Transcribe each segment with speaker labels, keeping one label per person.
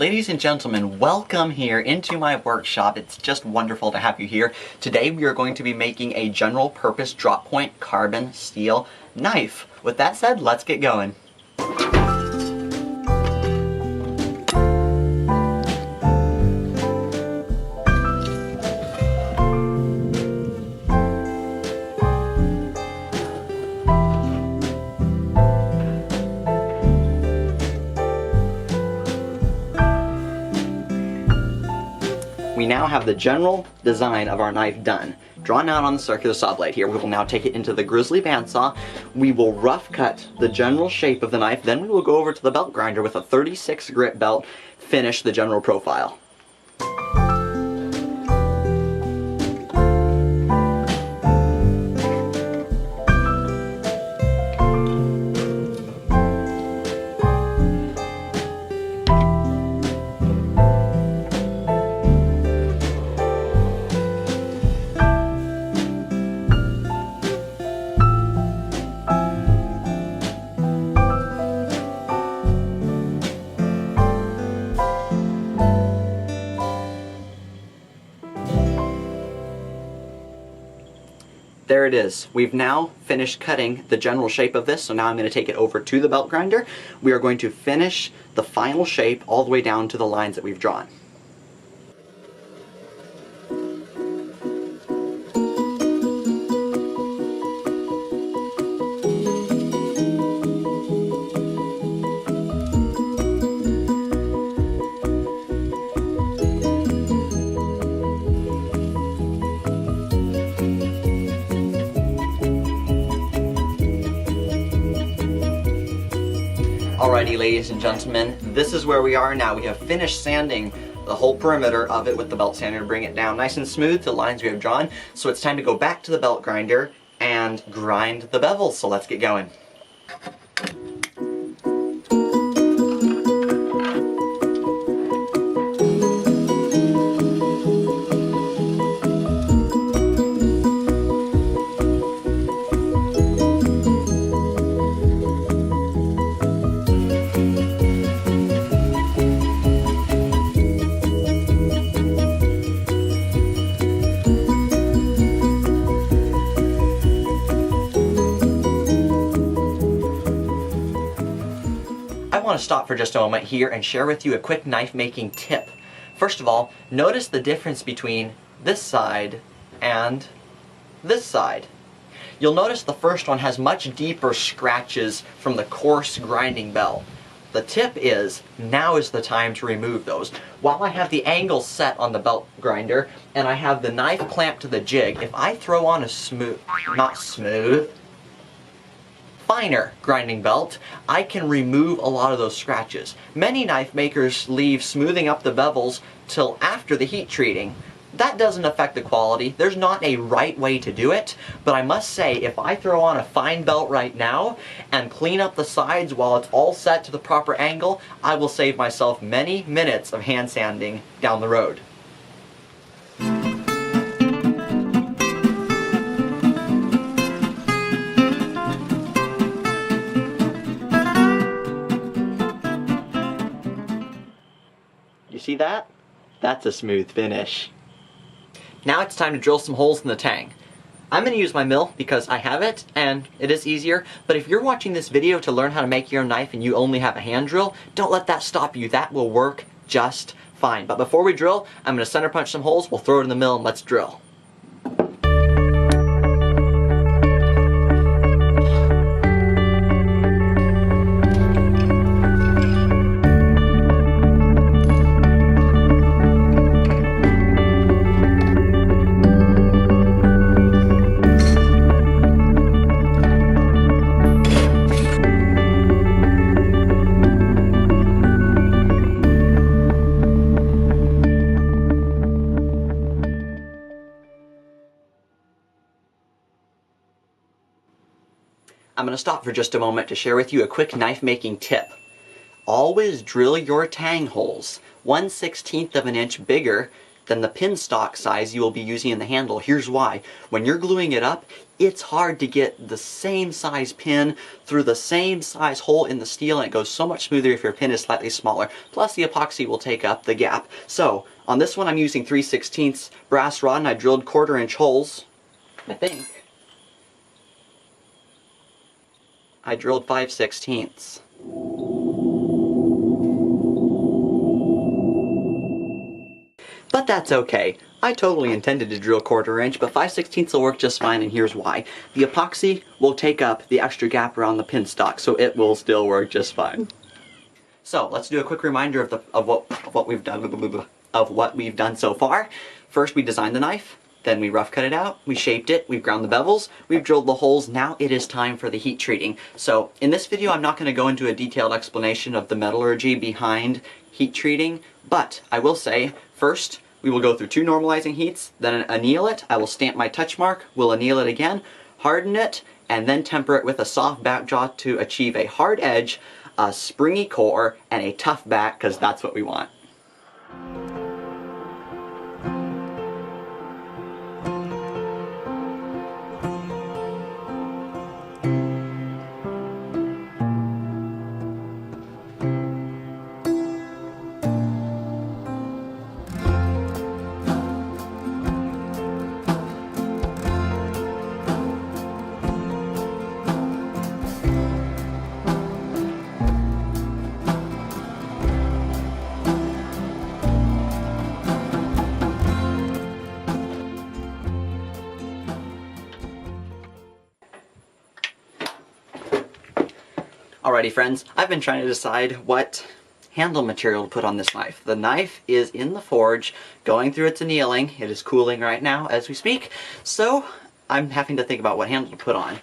Speaker 1: Ladies and gentlemen, welcome here into my workshop. It's just wonderful to have you here. Today we are going to be making a general purpose drop point carbon steel knife. With that said, let's get going. We now have the general design of our knife done. Drawn out on the circular saw blade here, we will now take it into the grizzly bandsaw. We will rough cut the general shape of the knife, then we will go over to the belt grinder with a 36 grit belt, finish the general profile. There it is. We've now finished cutting the general shape of this, so now I'm going to take it over to the belt grinder. We are going to finish the final shape all the way down to the lines that we've drawn. Alrighty, ladies and gentlemen, this is where we are now. We have finished sanding the whole perimeter of it with the belt sander to bring it down nice and smooth to the lines we have drawn. So it's time to go back to the belt grinder and grind the bevels. So let's get going. I want to stop for just a moment here and share with you a quick knife making tip. First of all, notice the difference between this side and this side. You'll notice the first one has much deeper scratches from the coarse grinding bell. The tip is, now is the time to remove those. While I have the angle set on the belt grinder and I have the knife clamped to the jig, if I throw on a finer grinding belt, I can remove a lot of those scratches. Many knife makers leave smoothing up the bevels till after the heat treating. That doesn't affect the quality. There's not a right way to do it, but I must say, if I throw on a fine belt right now and clean up the sides while it's all set to the proper angle, I will save myself many minutes of hand sanding down the road. You see that? That's a smooth finish. Now it's time to drill some holes in the tang. I'm going to use my mill because I have it and it is easier, but if you're watching this video to learn how to make your own knife and you only have a hand drill, don't let that stop you. That will work just fine. But before we drill, I'm going to center punch some holes, we'll throw it in the mill and let's drill. I'm going to stop for just a moment to share with you a quick knife making tip. Always drill your tang holes 1/16 of an inch bigger than the pin stock size you will be using in the handle. Here's why. When you're gluing it up, it's hard to get the same size pin through the same size hole in the steel, and it goes so much smoother if your pin is slightly smaller. Plus the epoxy will take up the gap. So on this one I'm using 3/16 brass rod, and I drilled 1/4-inch holes. I think I drilled 5/16. But that's okay. I totally intended to drill 1/4 inch, but 5/16 will work just fine, and here's why. The epoxy will take up the extra gap around the pin stock, so it will still work just fine. So let's do a quick reminder of what we've done so far. First, we designed the knife. Then we rough cut it out, we shaped it, we've ground the bevels, we've drilled the holes. Now it is time for the heat treating. So in this video I'm not going to go into a detailed explanation of the metallurgy behind heat treating, but I will say, first we will go through 2 normalizing heats, then anneal it. I will stamp my touch mark, we'll anneal it again, harden it, and then temper it with a soft back jaw to achieve a hard edge, a springy core, and a tough back, because that's what we want. Alrighty friends, I've been trying to decide what handle material to put on this knife. The knife is in the forge, going through its annealing. It is cooling right now as we speak, so I'm having to think about what handle to put on.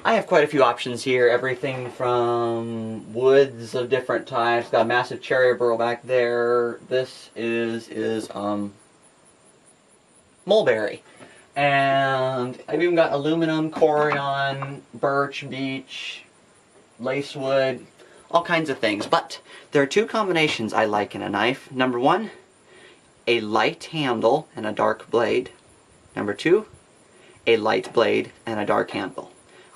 Speaker 1: I have quite a few options here, everything from woods of different types. Got a massive cherry burl back there. This is mulberry. And I've even got aluminum, corian, birch, beech, lacewood, all kinds of things. But there are 2 combinations I like in a knife. Number 1, a light handle and a dark blade. Number 2, a light blade and a dark handle.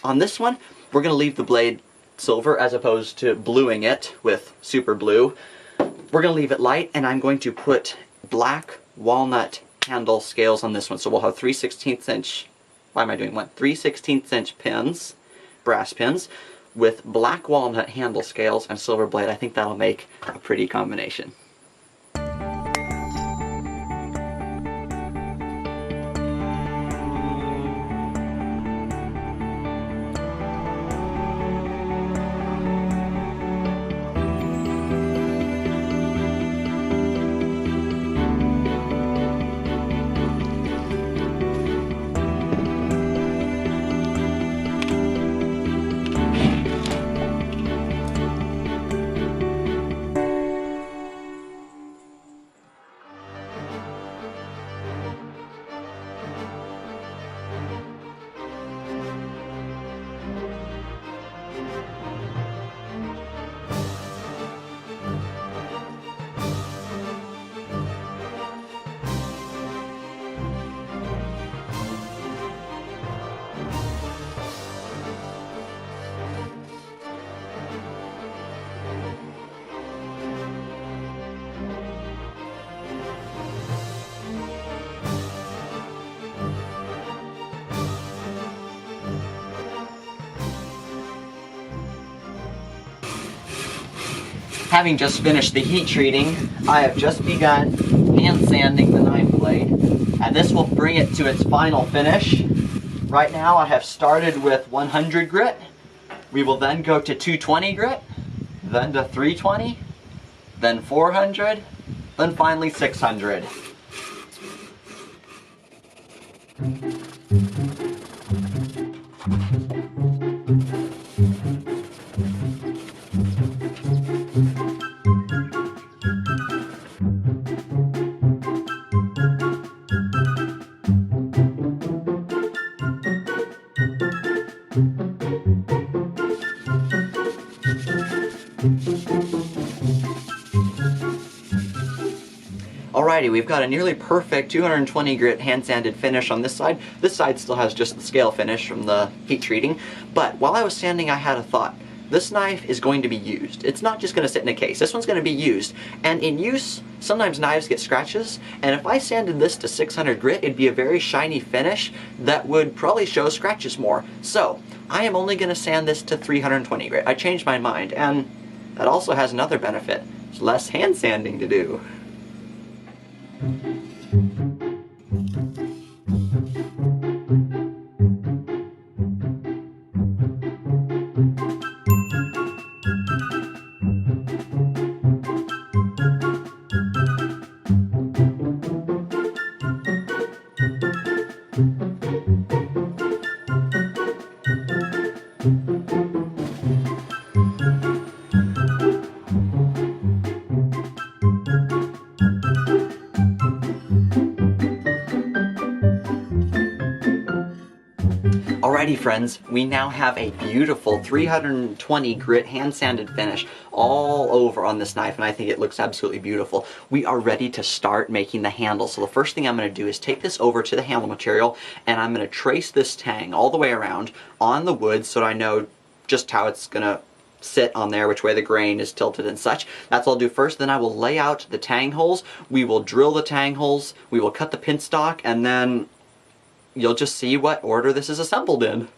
Speaker 1: On this one, we're going to leave the blade silver as opposed to bluing it with super blue. We're going to leave it light, and I'm going to put black walnut handle scales on this one. So we'll have 3/16 inch, why am I doing one? 3/16 inch pins, brass pins, with black walnut handle scales and silver blade. I think that'll make a pretty combination. Having just finished the heat treating, I have just begun hand sanding the knife blade, and this will bring it to its final finish. Right now I have started with 100 grit. We will then go to 220 grit, then to 320, then 400, then finally 600. Alrighty, we've got a nearly perfect 220 grit hand sanded finish on this side. This side still has just the scale finish from the heat treating, but while I was sanding I had a thought. This knife is going to be used. It's not just going to sit in a case. This one's going to be used. And in use, sometimes knives get scratches, and if I sanded this to 600 grit, it'd be a very shiny finish that would probably show scratches more. So, I am only going to sand this to 320 grit. I changed my mind, and that also has another benefit. There's less hand sanding to do. Alrighty friends, we now have a beautiful 320 grit hand sanded finish all over on this knife, and I think it looks absolutely beautiful. We are ready to start making the handle. So the first thing I'm going to do is take this over to the handle material, and I'm going to trace this tang all the way around on the wood so that I know just how it's going to sit on there, which way the grain is tilted and such. That's what I'll do first. Then I will lay out the tang holes. We will drill the tang holes, we will cut the pin stock, and then you'll just see what order this is assembled in.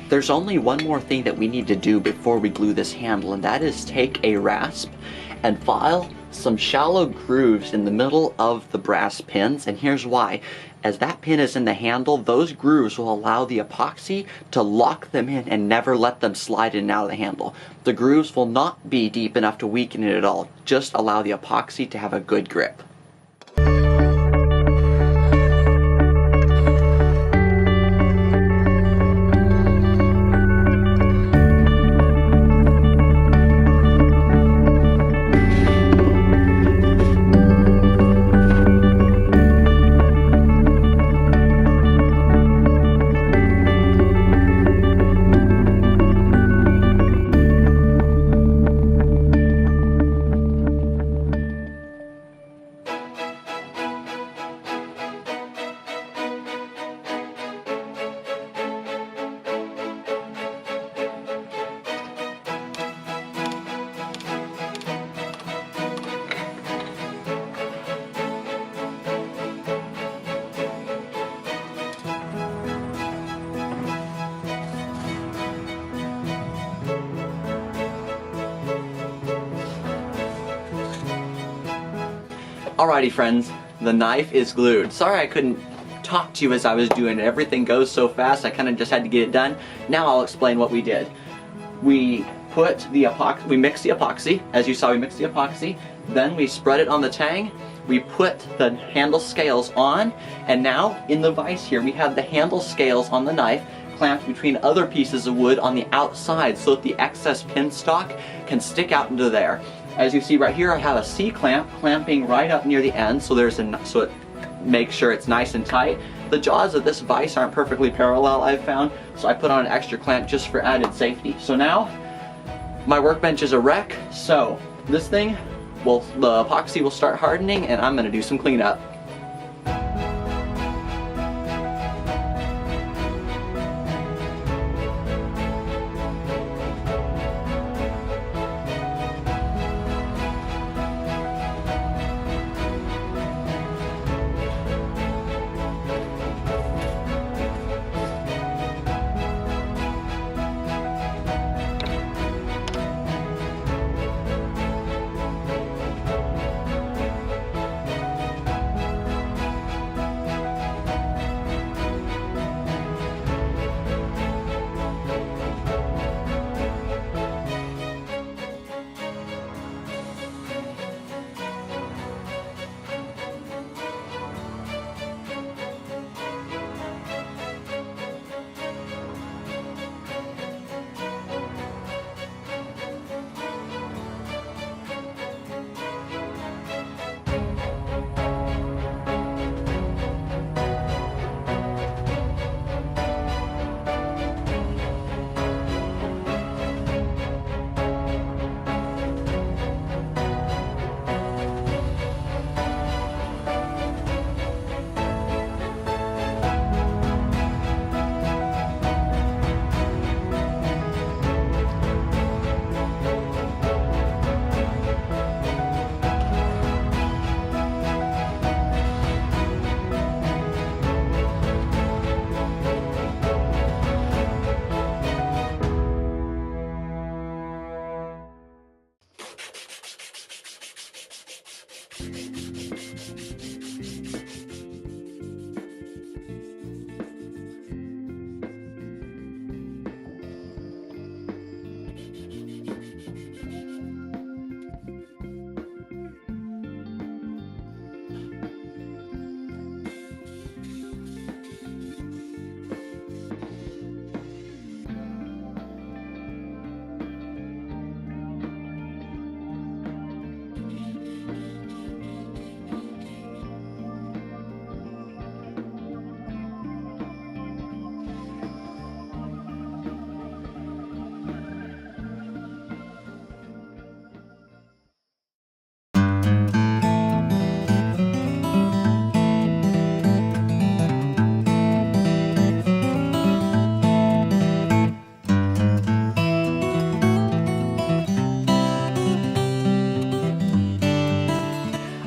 Speaker 1: There's only one more thing that we need to do before we glue this handle, and that is take a rasp and file some shallow grooves in the middle of the brass pins, and here's why. As that pin is in the handle, those grooves will allow the epoxy to lock them in and never let them slide in and out of the handle. The grooves will not be deep enough to weaken it at all, just allow the epoxy to have a good grip. Alrighty friends, the knife is glued. Sorry I couldn't talk to you as I was doing it. Everything goes so fast, I kind of just had to get it done. Now I'll explain what we did. We put the epoxy, we mixed the epoxy. As you saw, we mixed the epoxy. Then we spread it on the tang. We put the handle scales on, and now in the vise here we have the handle scales on the knife clamped between other pieces of wood on the outside so that the excess pin stock can stick out into there. As you see right here, I have a C-clamp clamping right up near the end, so so it makes sure it's nice and tight. The jaws of this vise aren't perfectly parallel, I've found, so I put on an extra clamp just for added safety. So now, my workbench is a wreck, so this thing, the epoxy will start hardening, and I'm going to do some cleanup.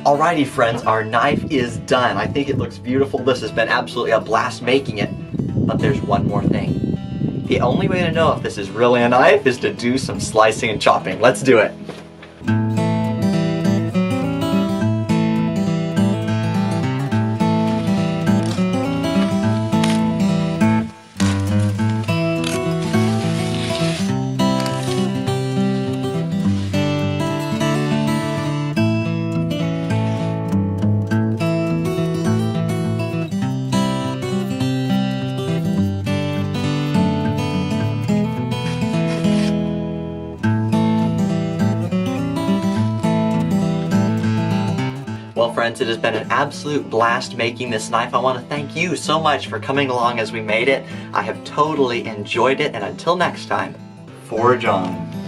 Speaker 1: Alrighty friends, our knife is done. I think it looks beautiful. This has been absolutely a blast making it. But there's one more thing. The only way to know if this is really a knife is to do some slicing and chopping. Let's do it. Well friends, it has been an absolute blast making this knife. I want to thank you so much for coming along as we made it. I have totally enjoyed it, and until next time, forge on.